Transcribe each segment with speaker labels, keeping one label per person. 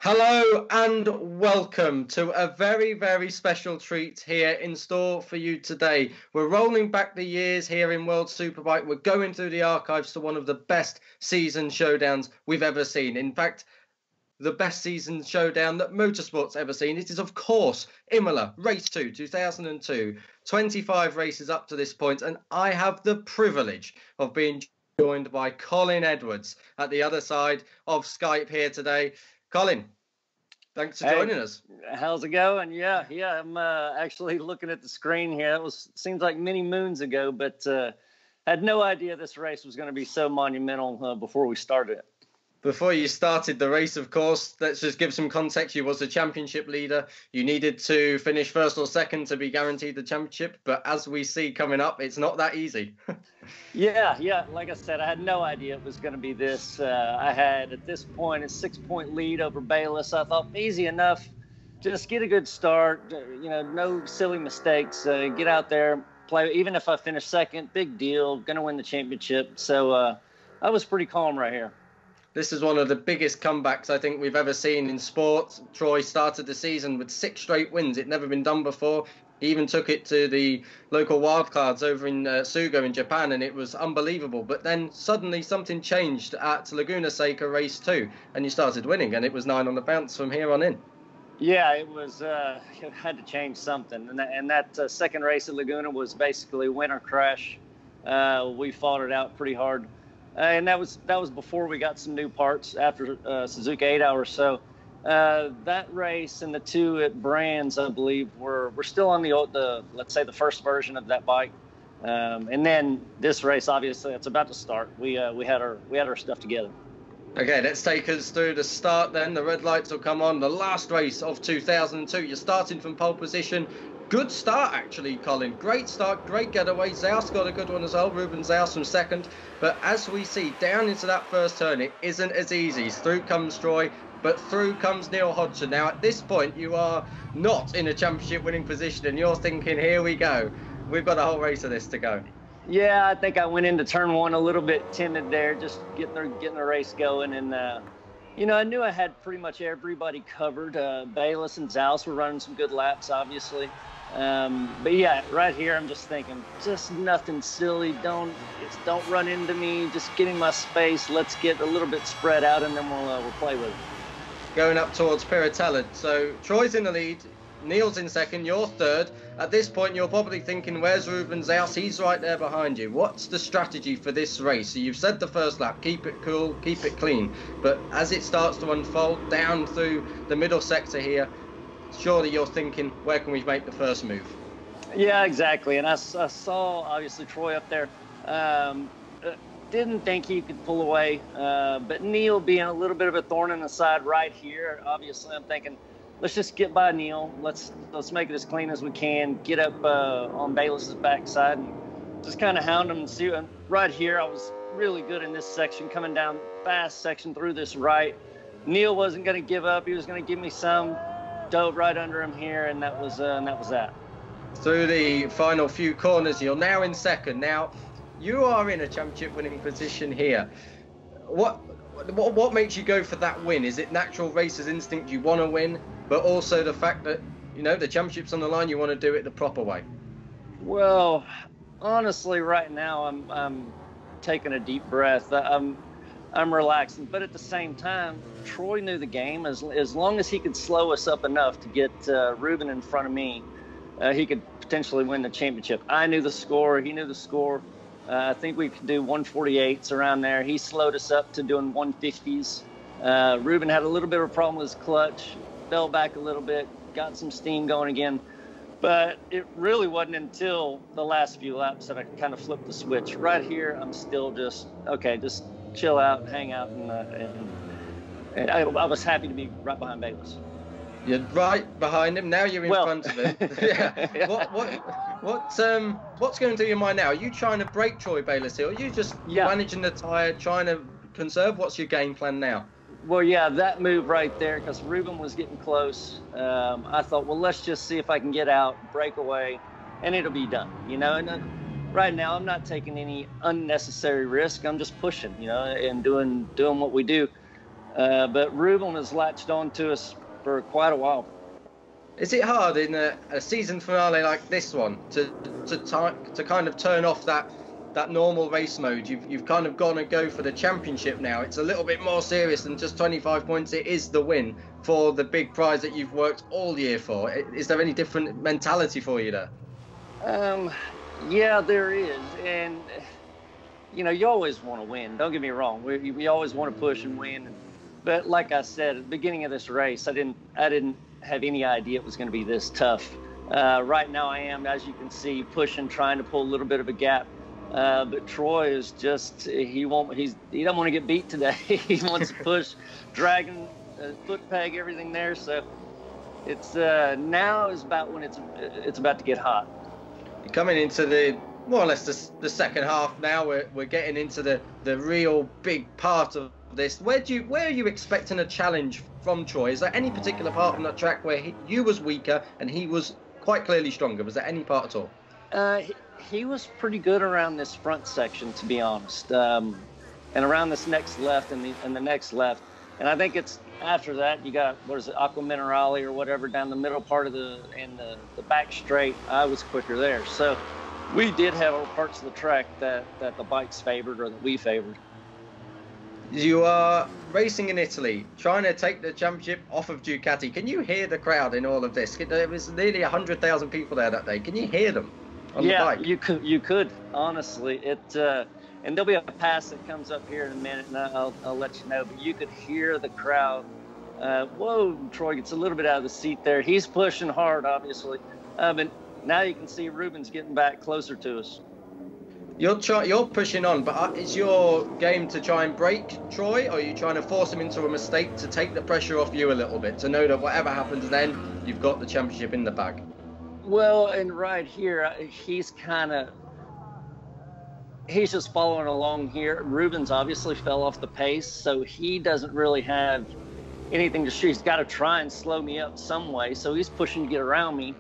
Speaker 1: Hello and welcome to a very, very special treat here in store for you today. We're rolling back the years here in World Superbike. We're going through the archives to one of the best season showdowns we've ever seen. In fact, the best season showdown that motorsport's ever seen. It is, of course, Imola, Race 2, 2002. 25 races up to this point, and I have the privilege of being joined by Colin Edwards at the other side of Skype here today. Colin, thanks for joining us.
Speaker 2: How's it going? Yeah, I'm actually looking at the screen here. It seems like many moons ago, but had no idea this race was going to be so monumental before we started it.
Speaker 1: Before you started the race, of course, let's just give some context. You was the championship leader. You needed to finish first or second to be guaranteed the championship. But as we see coming up, it's not that easy.
Speaker 2: Yeah. Like I said, I had no idea it was going to be this. I had, at this point, a 6-point lead over Bayless. I thought, easy enough. Just get a good start. No silly mistakes. Get out there, play. Even if I finish second, big deal. Going to win the championship. So I was pretty calm right here.
Speaker 1: This is one of the biggest comebacks I think we've ever seen in sport. Troy started the season with 6 straight wins. It'd never been done before. He even took it to the local wildcards over in Sugo in Japan, and it was unbelievable. But then suddenly something changed at Laguna Seca Race 2, and you started winning, and it was 9 on the bounce from here on in.
Speaker 2: Yeah, it was. It had to change something, and that second race at Laguna was basically win or crash. We fought it out pretty hard. And that was before we got some new parts after Suzuka 8 Hours. So that race and the 2 at Brands, I believe, we're still on the let's say the first version of that bike. And then this race, obviously, it's about to start. We had our stuff together.
Speaker 1: Okay, let's take us through the start then. The red lights will come on. The last race of 2002. You're starting from pole position. Good start, actually, Colin. Great start, great getaway. Zaus got a good one as well. Ruben Zaus from second. But as we see, down into that first turn, it isn't as easy. Through comes Troy, but through comes Neil Hodgson. Now, at this point, you are not in a championship winning position, and you're thinking, here we go. We've got a whole race of this to go.
Speaker 2: Yeah, I think I went into turn 1 a little bit timid there, just getting the race going. And, I knew I had pretty much everybody covered. Bayless and Zaus were running some good laps, obviously. But yeah, right here, I'm just thinking, just nothing silly. Don't run into me. Just getting my space. Let's get a little bit spread out, and then we'll play with it.
Speaker 1: Going up towards Piratella. So Troy's in the lead. Neil's in second. You're third. At this point, you're probably thinking, where's Ruben Zaus? He's right there behind you. What's the strategy for this race? So you've said the first lap, keep it cool, keep it clean. But as it starts to unfold down through the middle sector here, surely you're thinking, where can we make the first move?
Speaker 2: Yeah, exactly. And I saw, obviously, Troy up there. Didn't think he could pull away. But Neil being a little bit of a thorn in the side right here, obviously, I'm thinking, let's just get by Neil. Let's make it as clean as we can. Get up on Bayless's backside and just kind of hound him and see. And right here, I was really good in this section, coming down fast section through this right. Neil wasn't going to give up. He was going to give me some. Dove right under him here, and that was that.
Speaker 1: Through the final few corners, you're now in second. Now, you are in a championship winning position here. What makes you go for that win? Is it natural racer's instinct, you want to win, but also the fact that, the championship's on the line, you want to do it the proper way?
Speaker 2: Well, honestly, right now, I'm taking a deep breath. I'm relaxing, but at the same time, Troy knew the game. As long as he could slow us up enough to get Ruben in front of me, he could potentially win the championship. I knew the score. He knew the score. I think we could do 148s around there. He slowed us up to doing 150s. Ruben had a little bit of a problem with his clutch, fell back a little bit, got some steam going again. But it really wasn't until the last few laps that I kind of flipped the switch. Right here, I'm still just chill out, hang out, and I was happy to be right behind Bayless.
Speaker 1: You're right behind him. Now you're in front of him. Yeah. What's going through your mind now? Are you trying to break Troy Bayless here? Or are you just managing the tyre, trying to conserve? What's your game plan now?
Speaker 2: Well, yeah, that move right there, because Ruben was getting close. I thought, well, let's just see if I can get out, break away, and it'll be done. And right now, I'm not taking any unnecessary risk. I'm just pushing, and doing what we do. But Ruben has latched on to us for quite a while.
Speaker 1: Is it hard in a season finale like this one to kind of turn off that normal race mode? You've kind of gone and go for the championship now. It's a little bit more serious than just 25 points. It is the win for the big prize that you've worked all year for. Is there any different mentality for you there?
Speaker 2: Yeah, there is. And, you know, you always want to win. Don't get me wrong. We always want to push and win. But like I said, at the beginning of this race, I didn't have any idea it was going to be this tough. Right now I am, as you can see, pushing, trying to pull a little bit of a gap. But Troy is just, he don't want to get beat today. He wants to push, dragging, foot peg, everything there. So it's now is about when it's about to get hot.
Speaker 1: You're coming into the more or less the second half now. We're getting into the real big part of this. Where are you expecting a challenge from Troy? Is there any particular part on that track where you was weaker and he was quite clearly stronger? Was there any part at all?
Speaker 2: He was pretty good around this front section, to be honest, and around this next left and the next left. And I think it's after that you got, what is it, Aqua Minerale or whatever down the middle part of the back straight. I was quicker there. So we did have parts of the track that the bikes favored or that we favored.
Speaker 1: You are racing in Italy, trying to take the championship off of Ducati. Can you hear the crowd in all of this? There was nearly 100,000 people there that day. Can you hear them on the bike?
Speaker 2: Yeah, you could, honestly. And there'll be a pass that comes up here in a minute, and I'll let you know. But you could hear the crowd. Whoa, Troy gets a little bit out of the seat there. He's pushing hard, obviously. But now you can see Ruben's getting back closer to us.
Speaker 1: You're pushing on, but is your game to try and break Troy, or are you trying to force him into a mistake to take the pressure off you a little bit, to know that whatever happens then, you've got the championship in the bag?
Speaker 2: Well, and right here, he's just following along here. Ruben's obviously fell off the pace, so he doesn't really have anything to shoot. He's got to try and slow me up some way, so he's pushing to get around me.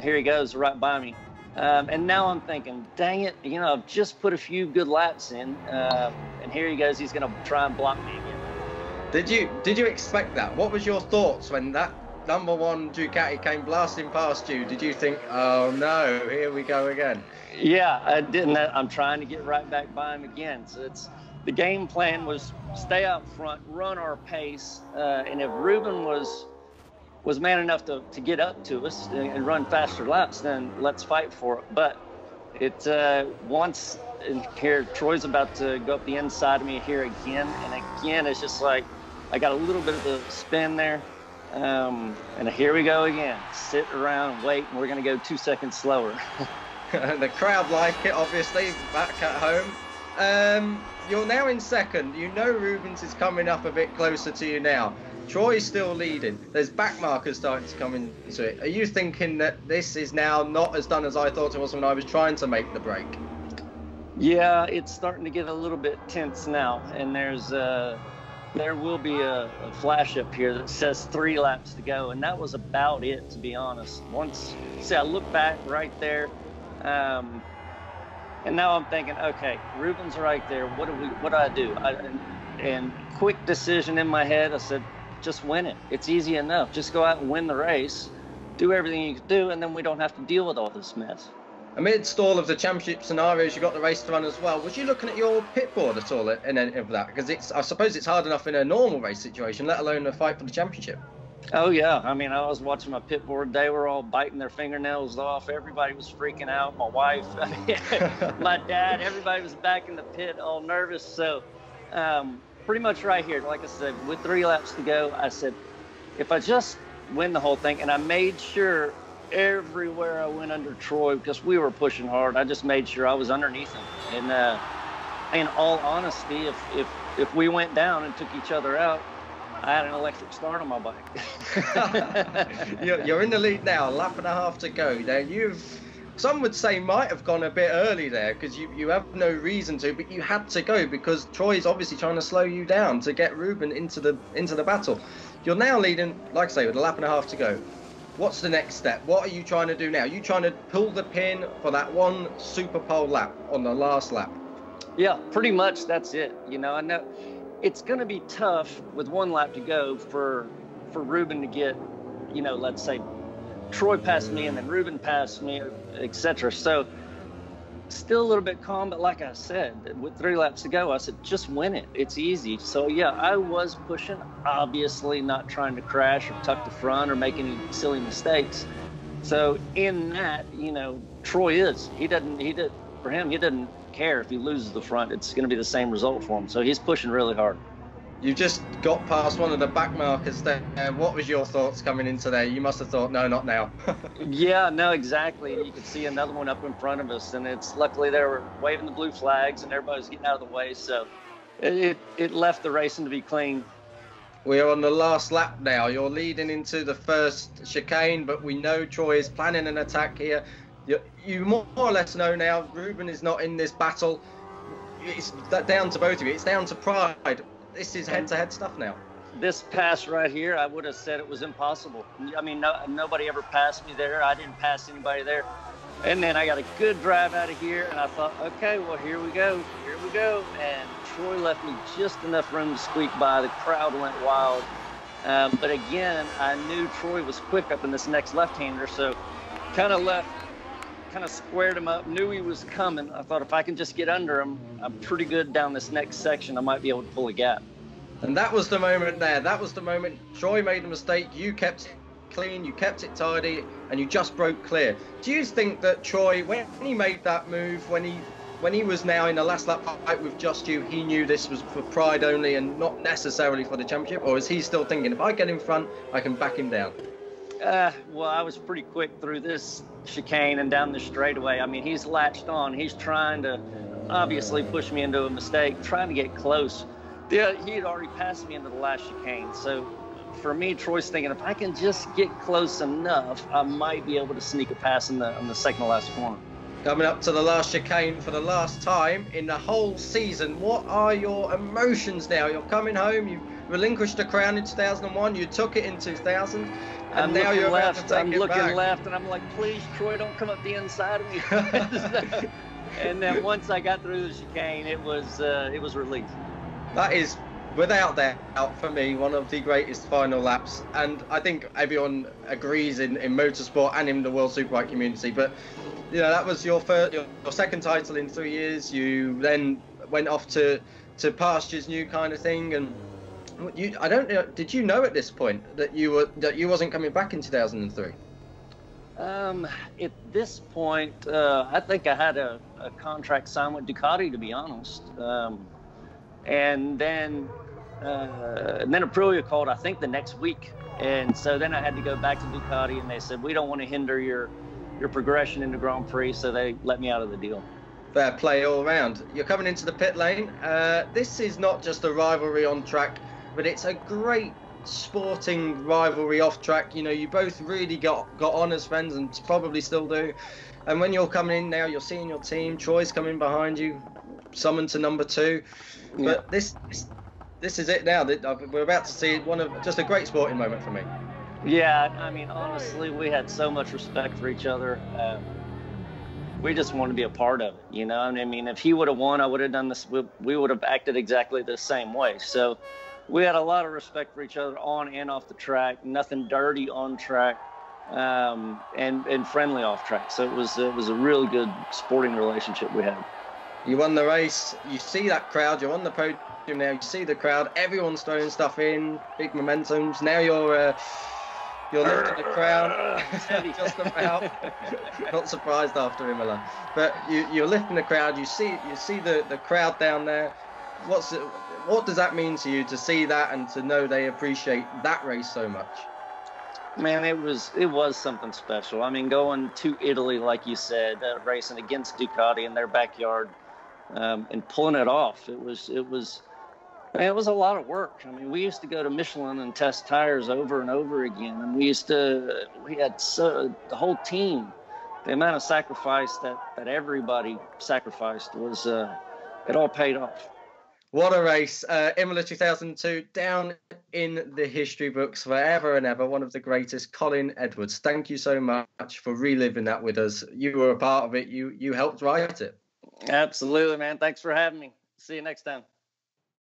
Speaker 2: Here he goes, right by me. And now I'm thinking, dang it, you know, I've just put a few good laps in, and here he goes, he's going to try and block me again.
Speaker 1: Did you expect that? What was your thoughts when that number one Ducati came blasting past you? Did you think, oh no, here we go again?
Speaker 2: Yeah, I didn't. I'm trying to get right back by him again. So the game plan was stay out front, run our pace, and if Ruben was man enough to get up to us and run faster laps, then let's fight for it. But once in here, Troy's about to go up the inside of me here again, and again it's just like I got a little bit of the spin there, and here we go again. Sit around and wait, and we're going to go 2 seconds slower.
Speaker 1: The crowd like it, obviously, back at home. You're now in second. You know Rubens is coming up a bit closer to you now. Troy's still leading. There's back markers starting to come into it. Are you thinking that this is now not as done as I thought it was when I was trying to make the break?
Speaker 2: Yeah, it's starting to get a little bit tense now, and there will be a flash up here that says 3 laps to go, and that was about it, to be honest. I look back right there, and now I'm thinking, okay, Ruben's right there. What do I do? And quick decision in my head, I said, just win it. It's easy enough. Just go out and win the race, do everything you can do, and then we don't have to deal with all this mess.
Speaker 1: Amidst all of the championship scenarios, you got the race to run as well. Was you looking at your pit board at all in any of that? Because I suppose it's hard enough in a normal race situation, let alone a fight for the championship.
Speaker 2: Oh, yeah. I mean, I was watching my pit board. They were all biting their fingernails off. Everybody was freaking out. My wife, my dad, everybody was back in the pit all nervous. So pretty much right here, like I said, with 3 laps to go, I said, if I just win the whole thing, and I made sure everywhere I went under Troy, because we were pushing hard, I just made sure I was underneath him. And in all honesty, if we went down and took each other out, I had an electric start on my bike.
Speaker 1: You're in the lead now, a lap and a half to go. Now some would say might have gone a bit early there because you have no reason to, but you had to go because Troy's obviously trying to slow you down to get Ruben into the battle. You're now leading, like I say, with a lap and a half to go. What's the next step? What are you trying to do now? Are you trying to pull the pin for that one super pole lap on the last lap?
Speaker 2: Yeah, pretty much that's it. You know, I know it's going to be tough with 1 lap to go for Ruben to get, let's say Troy passed me and then Ruben passed me, etc. So still a little bit calm, but like I said, with 3 laps to go, I said, just win it. It's easy. So yeah, I was pushing, obviously not trying to crash or tuck the front or make any silly mistakes. So in that, Troy he doesn't care if he loses the front. It's going to be the same result for him. So he's pushing really hard.
Speaker 1: You just got past one of the back markers there. What was your thoughts coming into there? You must have thought, no, not now.
Speaker 2: Yeah, no, exactly. You could see another one up in front of us, and luckily they were waving the blue flags and everybody was getting out of the way. So it left the racing to be clean.
Speaker 1: We are on the last lap now. You're leading into the first chicane, but we know Troy is planning an attack here. You more or less know now Ruben is not in this battle. It's down to both of you. It's down to pride. This is head-to-head stuff now.
Speaker 2: This pass right here, I would have said it was impossible. I mean, nobody ever passed me there. I didn't pass anybody there. And then I got a good drive out of here, and I thought, okay, well, here we go. And Troy left me just enough room to squeak by. The crowd went wild. But again, I knew Troy was quick up in this next left-hander, so kind of squared him up, knew he was coming. I thought if I can just get under him, I'm pretty good down this next section. I might be able to pull a gap.
Speaker 1: And that was the moment there. That was the moment Troy made a mistake. You kept it clean, you kept it tidy, and you just broke clear. Do you think that Troy, when he made that move, when he was now in the last lap fight with just you, he knew this was for pride only and not necessarily for the championship? Or is he still thinking, if I get in front, I can back him down?
Speaker 2: Well, I was pretty quick through this chicane and down the straightaway. I mean, he's latched on. He's trying to obviously push me into a mistake, trying to get close. Yeah, he had already passed me into the last chicane. So for me, Troy's thinking, if I can just get close enough, I might be able to sneak a pass on the second to last corner.
Speaker 1: Coming up to the last chicane for the last time in the whole season, what are your emotions now? You're coming home, you relinquished the crown in 2001, you took it in 2000, and now you're about to take it back.
Speaker 2: I'm looking left, and I'm like, please, Troy, don't come up the inside of me. And then once I got through the chicane, it was relief.
Speaker 1: That is, without doubt, for me, one of the greatest final laps, and I think everyone agrees in motorsport and in the World Superbike community. But that was your second title in 3 years. You then went off to pastures new kind of thing, and I don't know. Did you know at this point that you wasn't coming back in 2003?
Speaker 2: At this point, I think I had a contract signed with Ducati, to be honest. And then Aprilia called, I think, the next week. And so then I had to go back to Ducati, and they said, we don't want to hinder your progression in the Grand Prix, so they let me out of the deal.
Speaker 1: Fair play all around. You're coming into the pit lane. This is not just a rivalry on track, but it's a great sporting rivalry off track. You both really got on as friends and probably still do. And when you're coming in now, you're seeing your team. Troy's coming behind you, summoned to number 2.
Speaker 2: Yeah.
Speaker 1: But this is it now. We're about to see just a great sporting moment for me.
Speaker 2: Yeah, I mean, honestly, we had so much respect for each other. We just wanted to be a part of it, I mean, if he would have won, I would have done this. We would have acted exactly the same way. So we had a lot of respect for each other on and off the track. Nothing dirty on track, and friendly off track. So it was a really good sporting relationship we had.
Speaker 1: You won the race. You see that crowd. You're on the podium now. You see the crowd. Everyone's throwing stuff in. Big momentums. Now you're lifting the crown. Just about. Not surprised after Imola. But you're lifting the crowd. You see the crowd down there. What does that mean to you to see that and to know they appreciate that race so much?
Speaker 2: Man, it was something special. I mean, going to Italy, like you said, racing against Ducati in their backyard, and pulling it off. It was a lot of work. I mean, we used to go to Michelin and test tires over and over again, and we had the whole team. The amount of sacrifice that everybody sacrificed was it all paid off.
Speaker 1: What a race. Imola 2002, down in the history books forever and ever. One of the greatest, Colin Edwards. Thank you so much for reliving that with us. You were a part of it. You helped write it.
Speaker 2: Absolutely, man. Thanks for having me. See you next time.